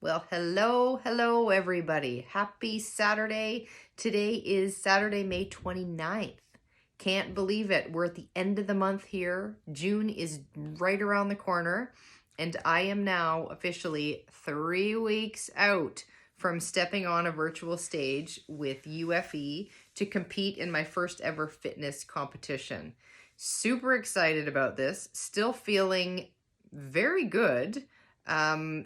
Well, hello, everybody. Happy Saturday. Today is Saturday, May 29th. Can't believe it. We're at the end of the month here. June is right around the corner, and I am now officially 3 weeks out from stepping on a virtual stage with UFE to compete in my first ever fitness competition. Super excited about this. Still feeling very good.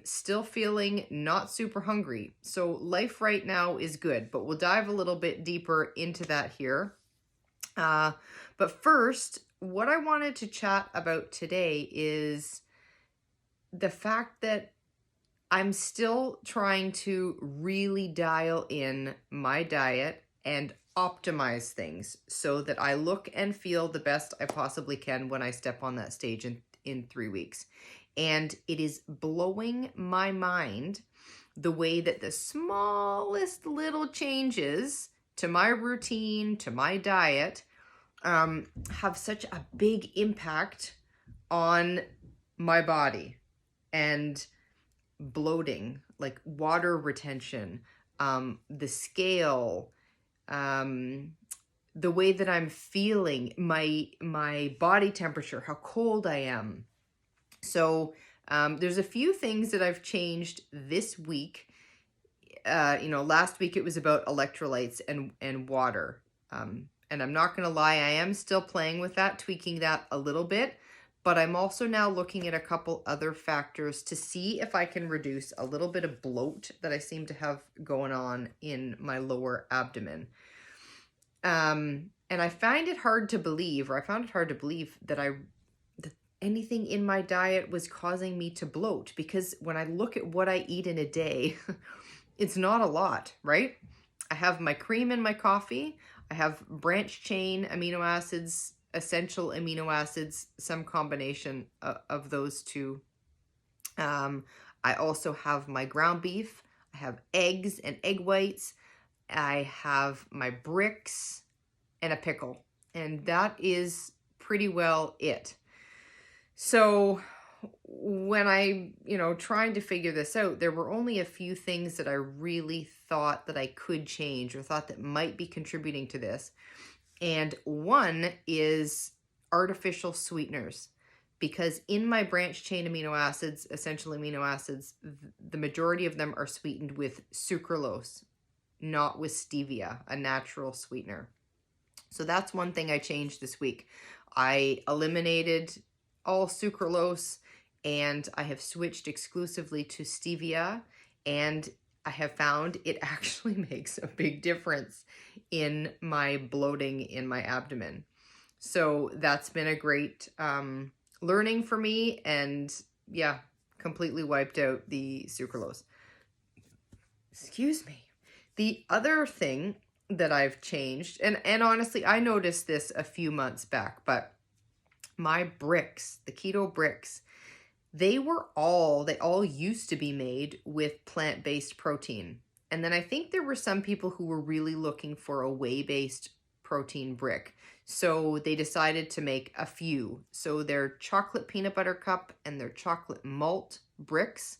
Still feeling not super hungry. So life right now is good, but we'll dive a little bit deeper into that here. But first, what I wanted to chat about today is the fact that I'm still trying to really dial in my diet and optimize things so that I look and feel the best I possibly can when I step on that stage in 3 weeks. And it is blowing my mind the way that the smallest little changes to my routine, to my diet, have such a big impact on my body. And bloating, like water retention, the scale, the way that I'm feeling, my body temperature, how cold I am. So there's a few things that I've changed this week. Last week it was about electrolytes and water. And I'm not going to lie, I am still playing with that, tweaking that a little bit. But I'm also now looking at a couple other factors to see if I can reduce a little bit of bloat that I seem to have going on in my lower abdomen. And I found it hard to believe that anything in my diet was causing me to bloat, because when I look at what I eat in a day, it's not a lot, right? I have my cream in my coffee. I have branched chain amino acids, essential amino acids, some combination of those two. I also have my ground beef. I have eggs and egg whites. I have my bricks and a pickle. And that is pretty well it. So when trying to figure this out, there were only a few things that I really thought that I could change or thought that might be contributing to this. And one is artificial sweeteners, because in my branched chain amino acids, essential amino acids, the majority of them are sweetened with sucralose, not with stevia, a natural sweetener. So that's one thing I changed this week. I eliminated all sucralose and I have switched exclusively to stevia, and I have found it actually makes a big difference in my bloating in my abdomen. So that's been a great learning for me, and yeah, completely wiped out the sucralose. Excuse me. The other thing that I've changed, and honestly, I noticed this a few months back, but my bricks, the keto bricks, they all used to be made with plant-based protein. And then I think there were some people who were really looking for a whey-based protein brick. So they decided to make a few. So their chocolate peanut butter cup and their chocolate malt bricks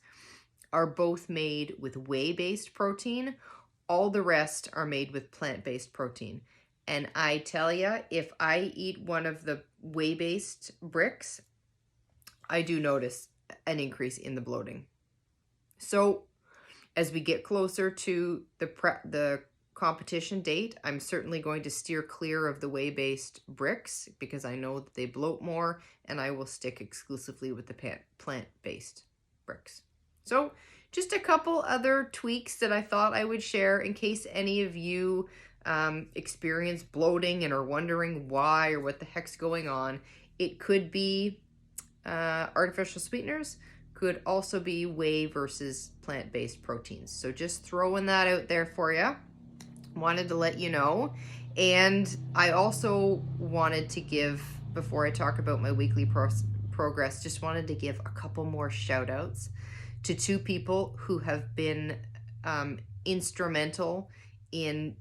are both made with whey-based protein. All the rest are made with plant-based protein. And I tell you, if I eat one of the whey-based bricks, I do notice an increase in the bloating. So as we get closer to the competition date, I'm certainly going to steer clear of the whey-based bricks because I know that they bloat more, and I will stick exclusively with the plant-based bricks. So just a couple other tweaks that I thought I would share in case any of you experience bloating and are wondering why or what the heck's going on. It could be artificial sweeteners, could also be whey versus plant-based proteins. So just throwing that out there for you. Wanted to let you know. And I also wanted to give, before I talk about my weekly progress, just wanted to give a couple more shout outs to two people who have been instrumental in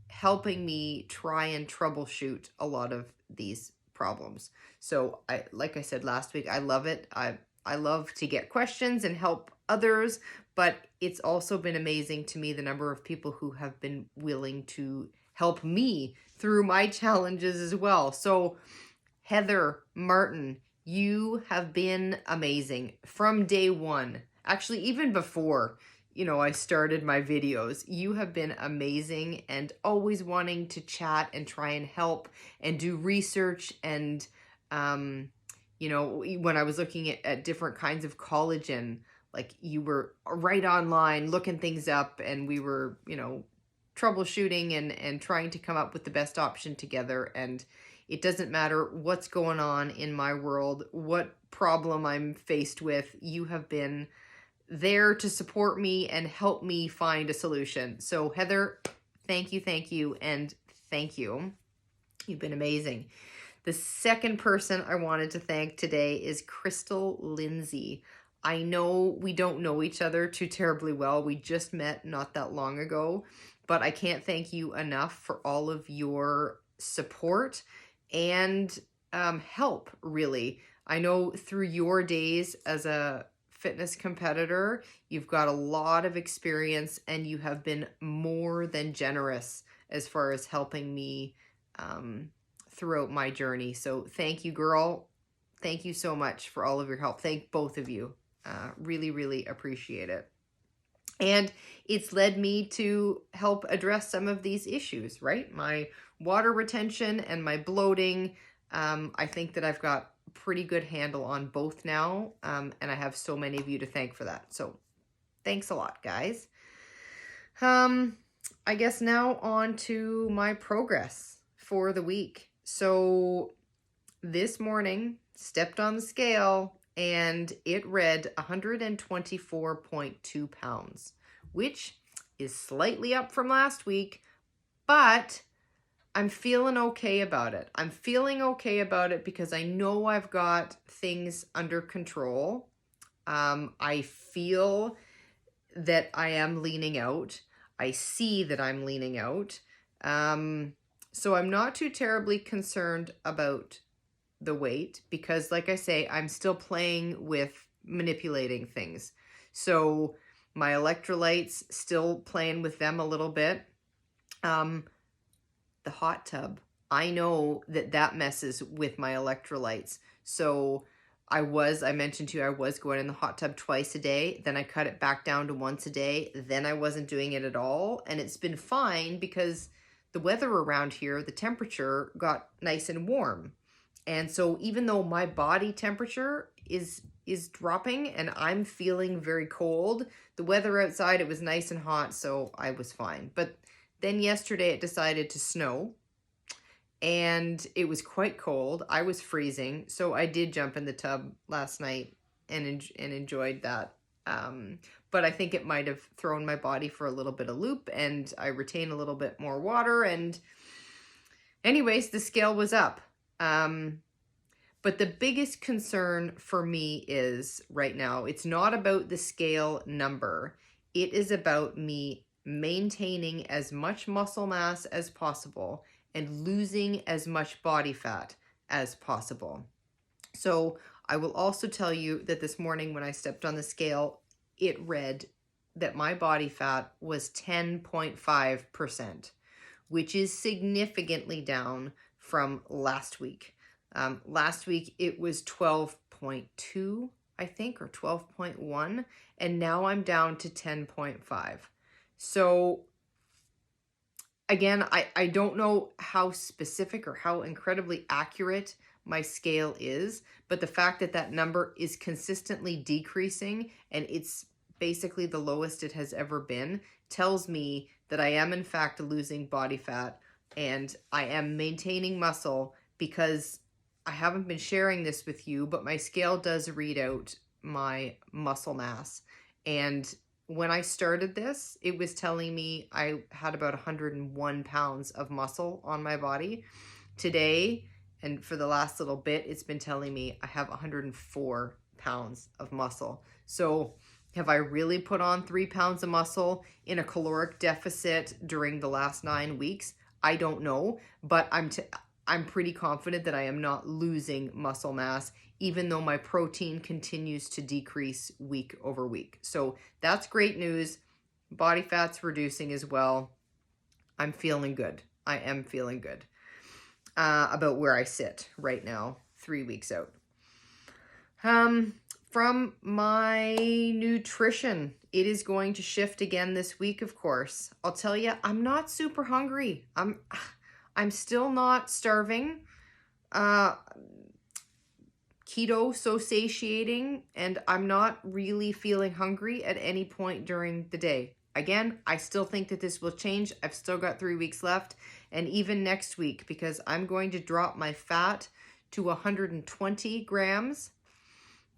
helping me try and troubleshoot a lot of these problems. So like I said last week, I love it. I love to get questions and help others, but it's also been amazing to me the number of people who have been willing to help me through my challenges as well. So Heather, Martin, you have been amazing from day one. Actually, even before, I started my videos, you have been amazing and always wanting to chat and try and help and do research. And, when I was looking at different kinds of collagen, like you were right online looking things up, and we were, troubleshooting and trying to come up with the best option together. And it doesn't matter what's going on in my world, what problem I'm faced with, you have been there to support me and help me find a solution. So Heather, thank you, and thank you. You've been amazing. The second person I wanted to thank today is Crystal Lindsay. I know we don't know each other too terribly well. We just met not that long ago, but I can't thank you enough for all of your support and help, really. I know through your days as a fitness competitor, you've got a lot of experience, and you have been more than generous as far as helping me throughout my journey. So thank you, girl. Thank you so much for all of your help. Thank both of you. Really, really appreciate it. And it's led me to help address some of these issues, right? My water retention and my bloating. I think that I've got a pretty good handle on both now. And I have so many of you to thank for that. So thanks a lot, guys. I guess now on to my progress for the week. So this morning, stepped on the scale, and it read 124.2 pounds, which is slightly up from last week, but I'm feeling okay about it. I'm feeling okay about it because I know I've got things under control. I feel that I am leaning out. I see that I'm leaning out. So I'm not too terribly concerned about the weight because, like I say, I'm still playing with manipulating things. So my electrolytes, still playing with them a little bit. The hot tub, I know that messes with my electrolytes. So I mentioned to you, I was going in the hot tub twice a day. Then I cut it back down to once a day. Then I wasn't doing it at all. And it's been fine because the weather around here, the temperature got nice and warm. And so even though my body temperature is dropping and I'm feeling very cold, the weather outside, it was nice and hot, so I was fine. But then yesterday it decided to snow, and it was quite cold. I was freezing, so I did jump in the tub last night and enjoyed that. But I think it might have thrown my body for a little bit of loop, and I retain a little bit more water. And anyways, the scale was up. But the biggest concern for me is right now, it's not about the scale number. It is about me maintaining as much muscle mass as possible and losing as much body fat as possible. So I will also tell you that this morning when I stepped on the scale, it read that my body fat was 10.5%, which is significantly down from last week. Last week it was 12.2, I think, or 12.1, and now I'm down to 10.5. So again, I don't know how specific or how incredibly accurate my scale is, but the fact that that number is consistently decreasing and it's basically the lowest it has ever been tells me that I am in fact losing body fat and I am maintaining muscle, because I haven't been sharing this with you, but my scale does read out my muscle mass. And when I started this, it was telling me I had about 101 pounds of muscle on my body. Today, and for the last little bit, it's been telling me I have 104 pounds of muscle. So have I really put on 3 pounds of muscle in a caloric deficit during the last 9 weeks? I don't know, but I'm pretty confident that I am not losing muscle mass, even though my protein continues to decrease week over week. So that's great news. Body fat's reducing as well. I'm feeling good. I am feeling good about where I sit right now, 3 weeks out. From my nutrition, it is going to shift again this week, of course. I'll tell you, I'm not super hungry. I'm still not starving. Keto so satiating, and I'm not really feeling hungry at any point during the day. Again, I still think that this will change. I've still got 3 weeks left, and even next week, because I'm going to drop my fat to 120 grams,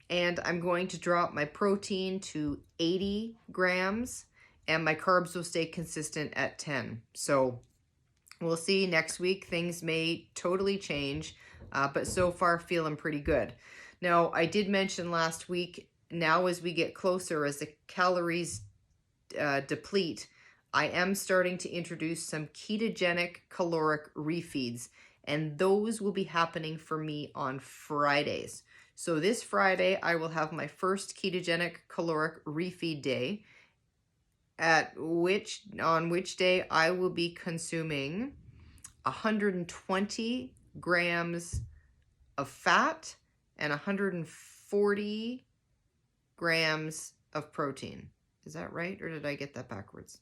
and I'm going to drop my protein to 80 grams, and my carbs will stay consistent at 10. So we'll see next week. Things may totally change, but so far feeling pretty good. Now, I did mention last week, now as we get closer, as the calories deplete, I am starting to introduce some ketogenic caloric refeeds, and those will be happening for me on Fridays. So this Friday, I will have my first ketogenic caloric refeed day, on which day I will be consuming 120 grams of fat and 140 grams of protein. Is that right, or did I get that backwards?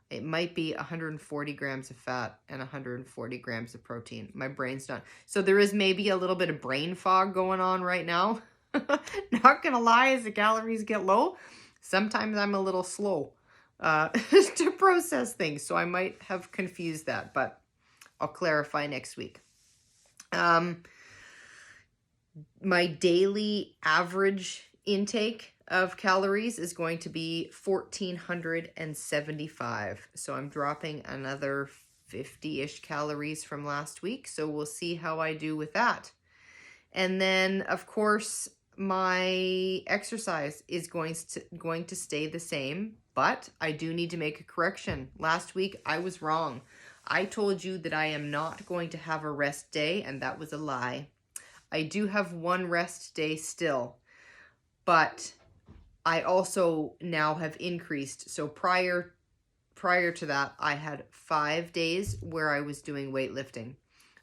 It might be 140 grams of fat and 140 grams of protein. My brain's not. So there is maybe a little bit of brain fog going on right now. Not gonna lie, as the calories get low, sometimes I'm a little slow to process things. So I might have confused that, but I'll clarify next week. My daily average intake of calories is going to be 1,475. So I'm dropping another 50-ish calories from last week. So we'll see how I do with that. And then, of course, my exercise is going to stay the same, but I do need to make a correction. Last week, I was wrong. I told you that I am not going to have a rest day, and that was a lie. I do have one rest day still, but I also now have increased. So prior to that, I had 5 days where I was doing weightlifting.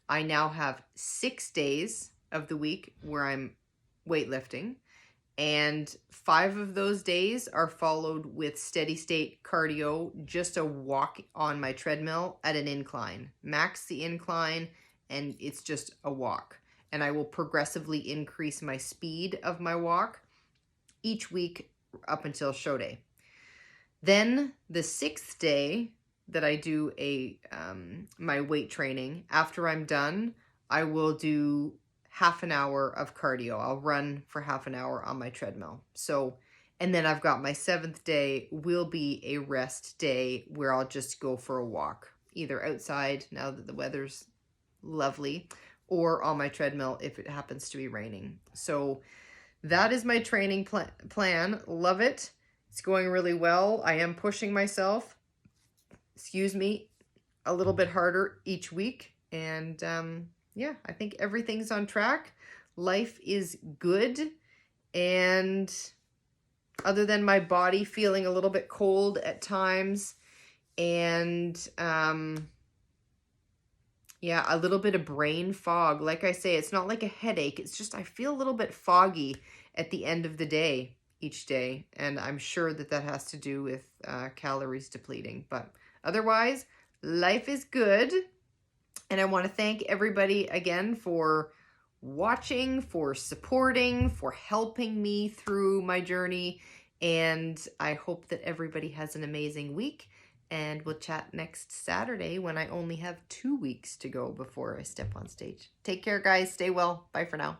I now have 6 days of the week where I'm weightlifting, and 5 of those days are followed with steady state cardio, just a walk on my treadmill at an incline. Max the incline, and it's just a walk. And I will progressively increase my speed of my walk each week up until show day. Then the 6th day that I do my weight training, after I'm done, I will do half an hour of cardio. I'll run for half an hour on my treadmill. So, and then I've got my 7th day will be a rest day where I'll just go for a walk, either outside now that the weather's lovely, or on my treadmill if it happens to be raining. So that is my training plan. Love it. It's going really well. I am pushing myself, a little bit harder each week. And yeah, I think everything's on track. Life is good. And other than my body feeling a little bit cold at times, and yeah, a little bit of brain fog. Like I say, it's not like a headache. It's just I feel a little bit foggy at the end of the day, each day. And I'm sure that has to do with calories depleting. But otherwise, life is good. And I want to thank everybody again for watching, for supporting, for helping me through my journey. And I hope that everybody has an amazing week. And we'll chat next Saturday when I only have 2 weeks to go before I step on stage. Take care, guys. Stay well. Bye for now.